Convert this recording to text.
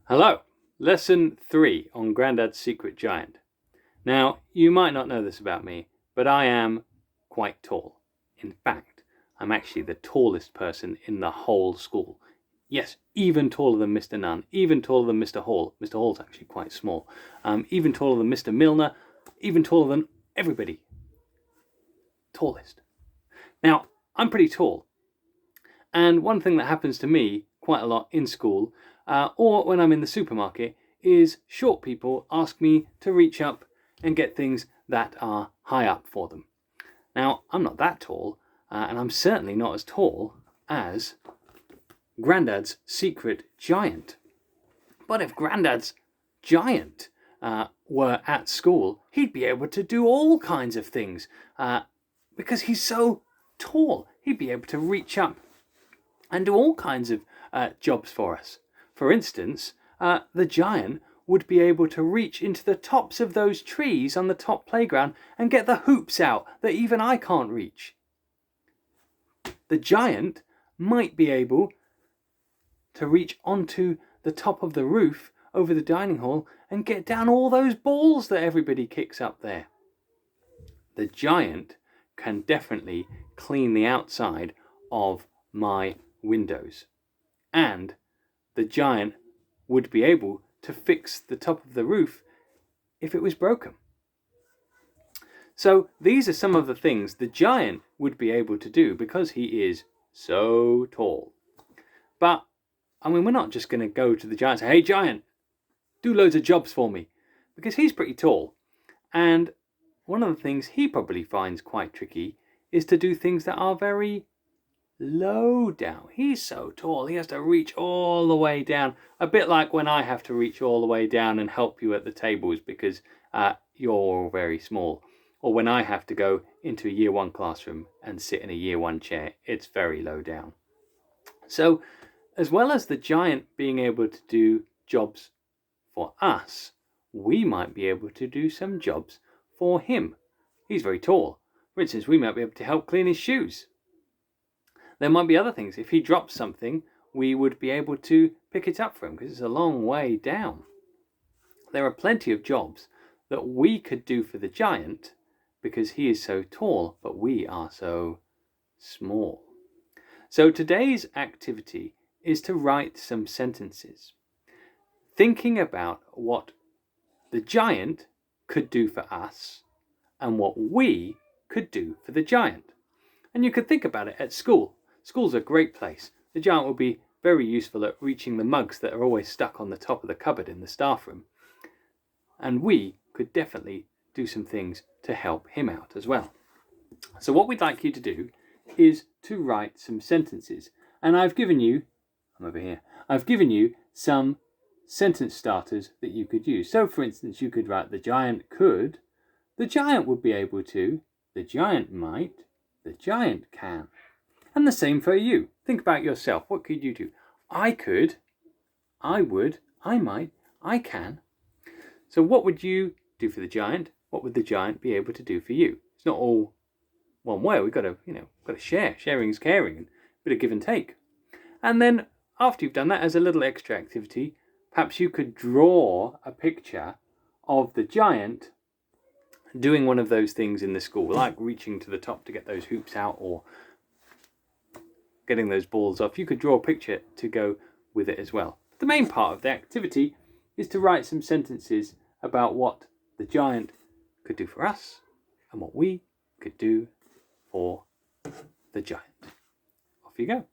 Hello, lesson 3 on Grandad's Secret Giant. Now, you might not know this about me, but I am quite tall. In fact, I'm actually the tallest person in the whole school. Yes, even taller than Mr. Nunn, even taller than Mr. Hall. Mr. Hall's actually quite small. Even taller than Mr. Milner, even taller than everybody. Tallest. Now, I'm pretty tall. And one thing that happens to me quite a lot in school or when I'm in the supermarket is short people ask me to reach up and get things that are high up for them. Now, I'm not that tall, and I'm certainly not as tall as Grandad's secret giant. But if Grandad's giant were at school, he'd be able to do all kinds of things because he's so tall. He'd be able to reach up and do all kinds of jobs for us. For instance, the giant would be able to reach into the tops of those trees on the top playground and get the hoops out that even I can't reach. The giant might be able to reach onto the top of the roof over the dining hall and get down all those balls that everybody kicks up there. The giant can definitely clean the outside of my windows, and the giant would be able to fix the top of the roof if it was broken. So these are some of the things the giant would be able to do because he is so tall. But I mean, we're not just going to go to the giant and say, "Hey giant, do loads of jobs for me," because he's pretty tall. And one of the things he probably finds quite tricky is to do things that are very low down. He's so tall, he has to reach all the way down. A bit like when I have to reach all the way down and help you at the tables because you're all very small. Or when I have to go into a year 1 classroom and sit in a year 1 chair, it's very low down. So as well as the giant being able to do jobs for us, we might be able to do some jobs for him. He's very tall. For instance, we might be able to help clean his shoes. There might be other things. If he drops something, we would be able to pick it up for him because it's a long way down. There are plenty of jobs that we could do for the giant because he is so tall, but we are so small. So today's activity is to write some sentences, thinking about what the giant could do for us and what we could do for the giant. And you could think about it at school. School's a great place. The giant will be very useful at reaching the mugs that are always stuck on the top of the cupboard in the staff room. And we could definitely do some things to help him out as well. So what we'd like you to do is to write some sentences. And I've given you some sentence starters that you could use. So for instance, you could write the giant could, the giant would be able to, the giant might, the giant can. And the same for you. Think about yourself. What could you do? I could, I would, I might, I can. So what would you do for the giant? What would the giant be able to do for you? It's not all one way. We've got to share. Sharing is caring, and a bit of give and take. And then after you've done that, as a little extra activity, perhaps you could draw a picture of the giant doing one of those things in the school, like reaching to the top to get those hoops out or getting those balls off. You could draw a picture to go with it as well. The main part of the activity is to write some sentences about what the giant could do for us and what we could do for the giant. Off you go.